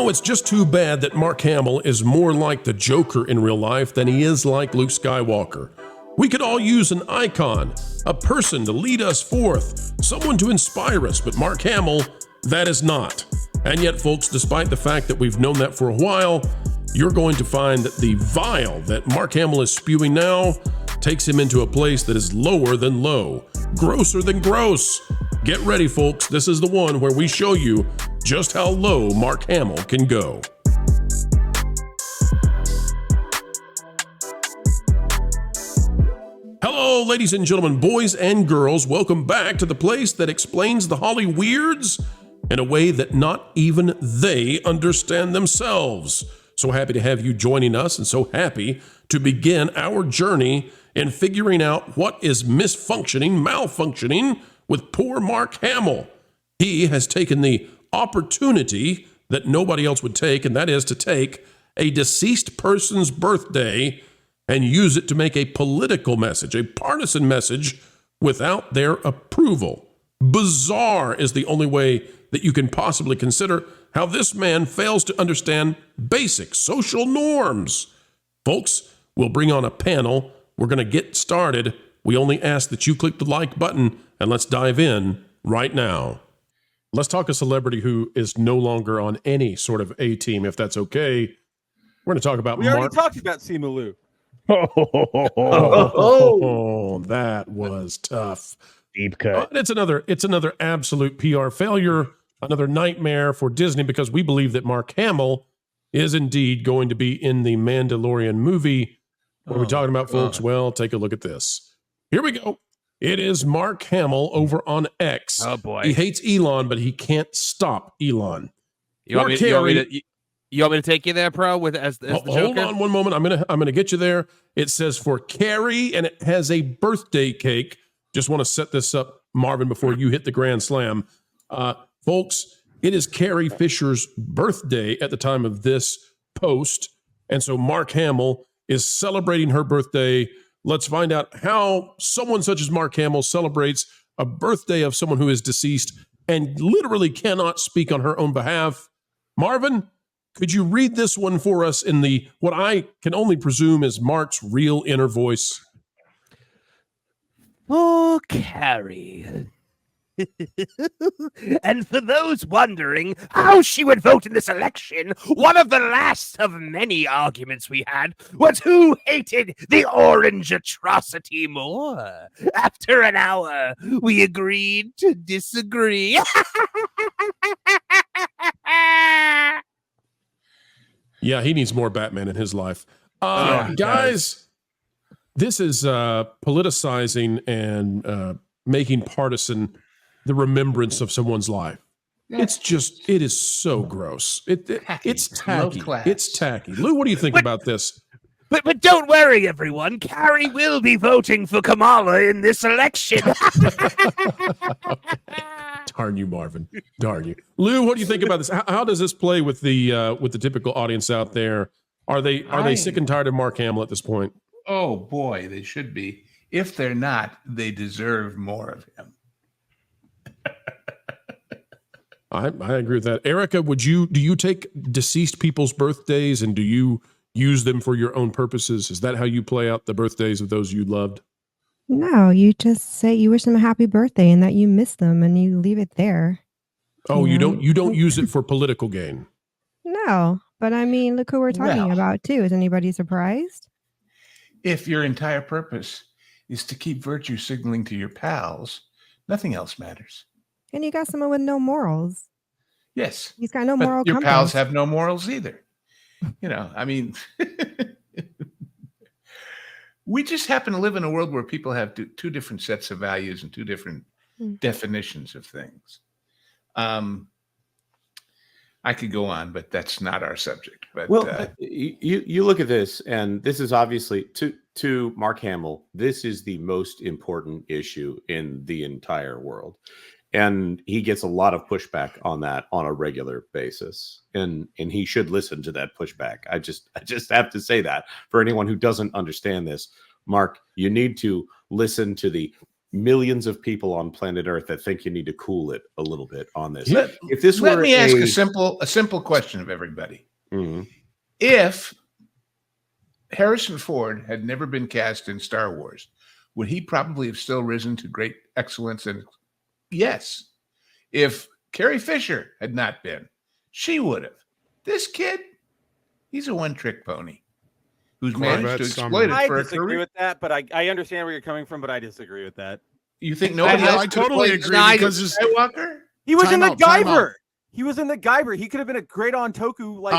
it's just too bad that Mark Hamill is more like the Joker in real life than he is like Luke Skywalker. We could all use an icon, a person to lead us forth, someone to inspire us, but Mark Hamill, that is not. And yet, folks, despite the fact that we've known that for a while, you're going to find that the vial that Mark Hamill is spewing now takes him into a place that is lower than low, grosser than gross. Get ready, folks. This is the one where we show you just how low Mark Hamill can go. Hello, ladies and gentlemen, boys and girls. Welcome back to the place that explains the Holly Weirds in a way that not even they understand themselves. So happy to have you joining us, and so happy to begin our journey in figuring out what is malfunctioning with poor Mark Hamill. He has taken the opportunity that nobody else would take, and that is to take a deceased person's birthday and use it to make a political message, a partisan message, without their approval. Bizarre is the only way that you can possibly consider how this man fails to understand basic social norms. Folks, we'll bring on a panel. We're going to get started. We only ask that you click the like button, and let's dive in right now. Let's talk a celebrity who is no longer on any sort of A team, if that's okay. We're going to talk about We already talked about Simu Liu. Oh, that was tough. Deep cut. It's another absolute PR failure, another nightmare for Disney, because we believe that Mark Hamill is indeed going to be in the Mandalorian movie. What are we talking about, folks? Well, take a look at this. Here we go. It is Mark Hamill over on X. Oh boy, he hates Elon, but he can't stop Elon. You want me to take you there, Pro? As the hold Joker? on one moment. I'm gonna get you there. It says for Carrie, and it has a birthday cake. Just want to set this up, Marvin, before you hit the grand slam. Folks, it is Carrie Fisher's birthday at the time of this post. And so Mark Hamill is celebrating her birthday. Let's find out how someone such as Mark Hamill celebrates a birthday of someone who is deceased and literally cannot speak on her own behalf. Marvin, could you read this one for us in the what I can only presume is Mark's real inner voice? Oh, Carrie. And for those wondering how she would vote in this election, one of the last of many arguments we had was who hated the orange atrocity more. After an hour, we agreed to disagree. Yeah, he needs more Batman in his life. Guys, this is politicizing and making partisan the remembrance of someone's life. It is so gross. It's tacky. It's tacky. Lou, what do you think about this? But don't worry, everyone. Carrie will be voting for Kamala in this election. Darn you, Marvin. Darn you. Lou, what do you think about this? How does this play with the typical audience out there? Are they sick and tired of Mark Hamill at this point? Oh boy, they should be. If they're not, they deserve more of him. I agree with that. Erica, do you take deceased people's birthdays and do you use them for your own purposes? Is that how you play out the birthdays of those you loved? No, you just say you wish them a happy birthday and that you miss them and you leave it there. Oh, you don't use it for political gain. No, but I mean, look who we're talking about too. Is anybody surprised? If your entire purpose is to keep virtue signaling to your pals, nothing else matters. And you got someone with no morals. Yes. He's got no moral your compass. pals have no morals either. You know, I mean, we just happen to live in a world where people have two different sets of values and two different definitions of things. I could go on, but that's not our subject. But you look at this, and this is obviously to Mark Hamill. This is the most important issue in the entire world, and he gets a lot of pushback on that on a regular basis. And he should listen to that pushback. I just have to say that for anyone who doesn't understand this, Mark, you need to listen to the millions of people on planet Earth that think you need to cool it a little bit on this. Let me ask a simple question of everybody. Mhm. If Harrison Ford had never been cast in Star Wars, would he probably have still risen to great excellence? And yes, if Carrie Fisher had not been, she would have. This kid, he's a one-trick pony who's managed to exploit it for a disagree career. with that, but I understand where you're coming from, but I disagree with that. You think nobody else I totally agree because his Skywalker? He was in the Time out. Guyver. He was in the Guyver. He could have been a great on Toku. Like,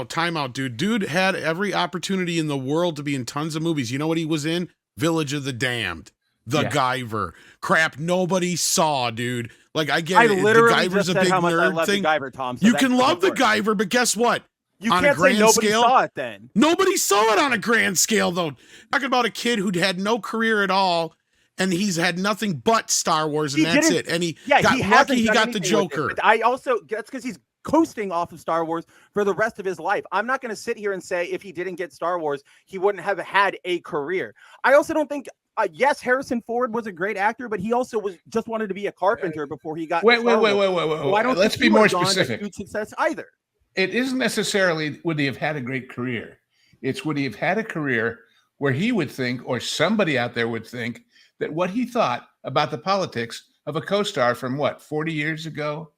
time out, dude. Dude had every opportunity in the world to be in tons of movies. You know what he was in? Village of the Damned, The Guyver. Crap, nobody saw, dude. Like, I get it. The literally Guyver's just a said big how much I nerd love thing. the Guyver, Tom. So You that can can't love the work. Guyver, but guess what? You on can't a grand say nobody scale, saw it then. Nobody saw it on a grand scale, though. Talking about a kid who'd had no career at all, and he's had nothing but Star Wars, and that's it. And he got lucky he got the Joker. I also, that's because he's coasting off of Star Wars for the rest of his life. I'm not going to sit here and say if he didn't get Star Wars, he wouldn't have had a career. I also don't think, yes, Harrison Ford was a great actor, but he also just wanted to be a carpenter before he got. Wait. So I don't Let's think be he more would've gone to specific. huge success either. It isn't necessarily would he have had a great career. It's would he have had a career where he would think, or somebody out there would think, that what he thought about the politics of a co-star from 40 years ago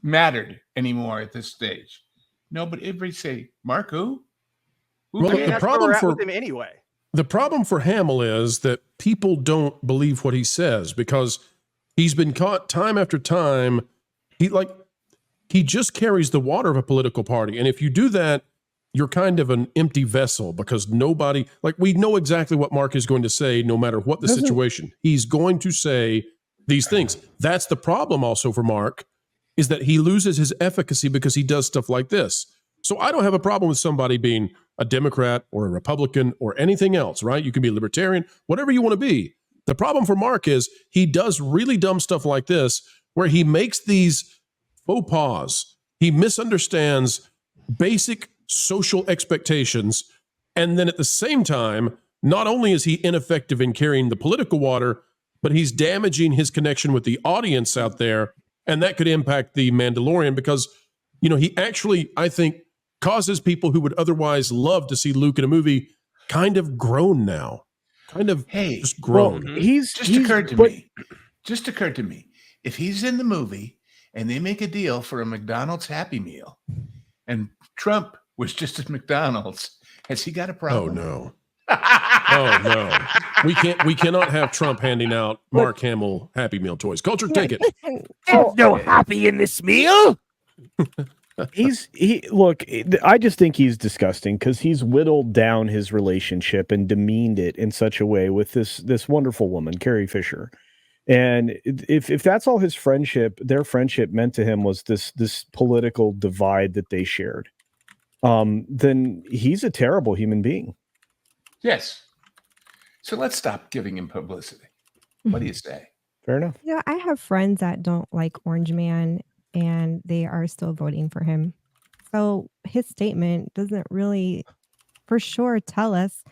mattered anymore at this stage. Nobody, everybody say, Mark, who? Well, I mean, that's where we're at with him anyway. The problem for Hamill is that people don't believe what he says because he's been caught time after time. He just carries the water of a political party. And if you do that, you're kind of an empty vessel because nobody, we know exactly what Mark is going to say no matter what the situation. He's going to say these things. That's the problem also for Mark, is that he loses his efficacy because he does stuff like this. So I don't have a problem with somebody being a Democrat or a Republican or anything else, right? You can be a libertarian, whatever you want to be. The problem for Mark is he does really dumb stuff like this where he makes these faux pas. He misunderstands basic social expectations. And then at the same time, not only is he ineffective in carrying the political water, but he's damaging his connection with the audience out there. And that could impact the Mandalorian because, he actually, I think, causes people who would otherwise love to see Luke in a movie kind of grown now. Just grown. Just occurred to me. If he's in the movie and they make a deal for a McDonald's Happy Meal and Trump was just at McDonald's, has he got a problem? Oh no. Oh no. We cannot have Trump handing out Mark Hamill Happy Meal toys. Culture, take it. There's no happy in this meal. Look, I just think he's disgusting because he's whittled down his relationship and demeaned it in such a way with this wonderful woman, Carrie Fisher. And if that's all their friendship meant to him was this political divide that they shared, then he's a terrible human being. Yes. So let's stop giving him publicity. What do you say? Fair enough. I have friends that don't like Orange Man and they are still voting for him. So his statement doesn't really for sure tell us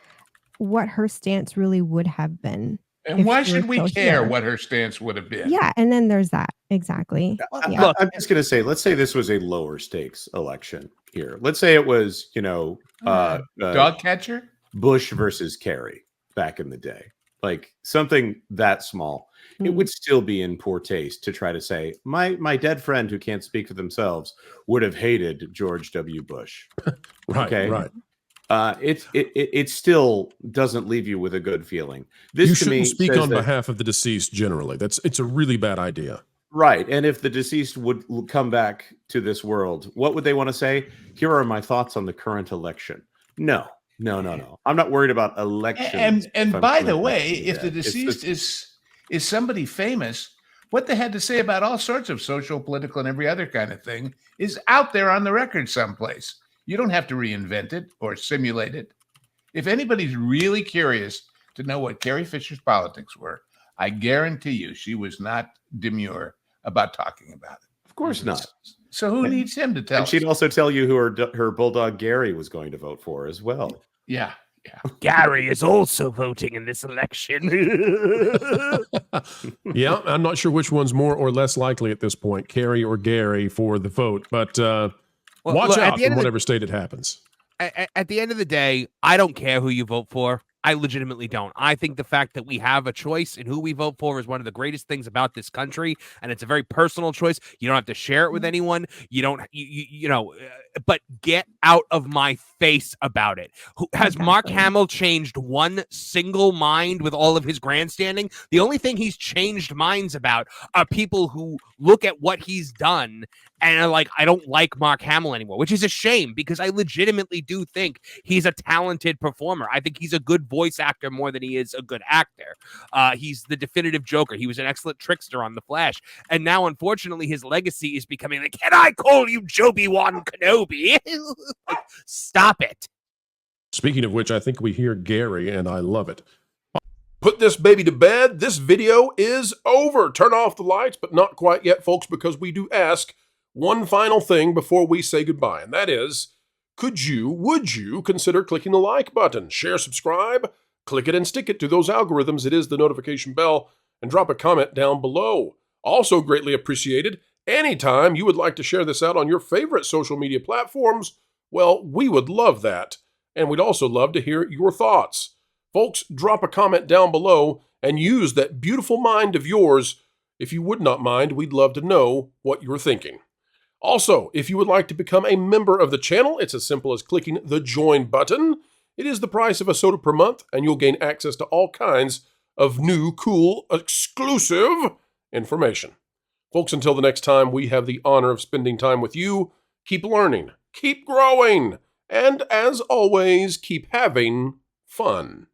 what her stance really would have been. And why should we care what her stance would have been? Yeah, and then there's that. Exactly. Yeah. Look, I'm just going to say, let's say this was a lower stakes election here. Let's say it was, dog catcher? Bush versus Kerry back in the day. Like something that small. It would still be in poor taste to try to say, my dead friend who can't speak for themselves would have hated George W. Bush. Right. It still doesn't leave you with a good feeling. You shouldn't speak on behalf of the deceased generally. It's a really bad idea. Right. And if the deceased would come back to this world, what would they want to say? Here are my thoughts on the current election. No. I'm not worried about elections. And by the way, if the deceased is somebody famous, what they had to say about all sorts of social, political, and every other kind of thing is out there on the record someplace. You don't have to reinvent it or simulate it. If anybody's really curious to know what Carrie Fisher's politics were, I guarantee you she was not demure about talking about it. Of course not. So who needs him to tell? And she'd also tell you who her bulldog Gary was going to vote for as well. Yeah. Gary is also voting in this election. Yeah, I'm not sure which one's more or less likely at this point, Carrie or Gary, for the vote. But watch look, out in whatever state it happens. At the end of the day, I don't care who you vote for. I legitimately don't. I think the fact that we have a choice in who we vote for is one of the greatest things about this country, and it's a very personal choice. You don't have to share it with anyone. You don't, you know, but get out of my face about it. Has Mark Hamill changed one single mind with all of his grandstanding? The only thing he's changed minds about are people who look at what he's done and are like, I don't like Mark Hamill anymore, which is a shame because I legitimately do think he's a talented performer. I think he's a good voice actor more than he is a good actor. He's the definitive Joker. He was an excellent trickster on The Flash. And now, unfortunately, his legacy is becoming like, can I call you Joby-Wan Kenobi? Like, stop it. Speaking of which, I think we hear Gary, and I love it. Put this baby to bed. This video is over. Turn off the lights, but not quite yet, folks, because we do ask one final thing before we say goodbye, and that is, would you consider clicking the like button, share, subscribe, click it and stick it to those algorithms. It is the notification bell, and drop a comment down below. Also greatly appreciated. Anytime you would like to share this out on your favorite social media platforms, well, we would love that. And we'd also love to hear your thoughts. Folks, drop a comment down below and use that beautiful mind of yours. If you would not mind, we'd love to know what you're thinking. Also, if you would like to become a member of the channel, it's as simple as clicking the join button. It is the price of a soda per month, and you'll gain access to all kinds of new, cool, exclusive information. Folks, until the next time we have the honor of spending time with you, keep learning, keep growing, and as always, keep having fun.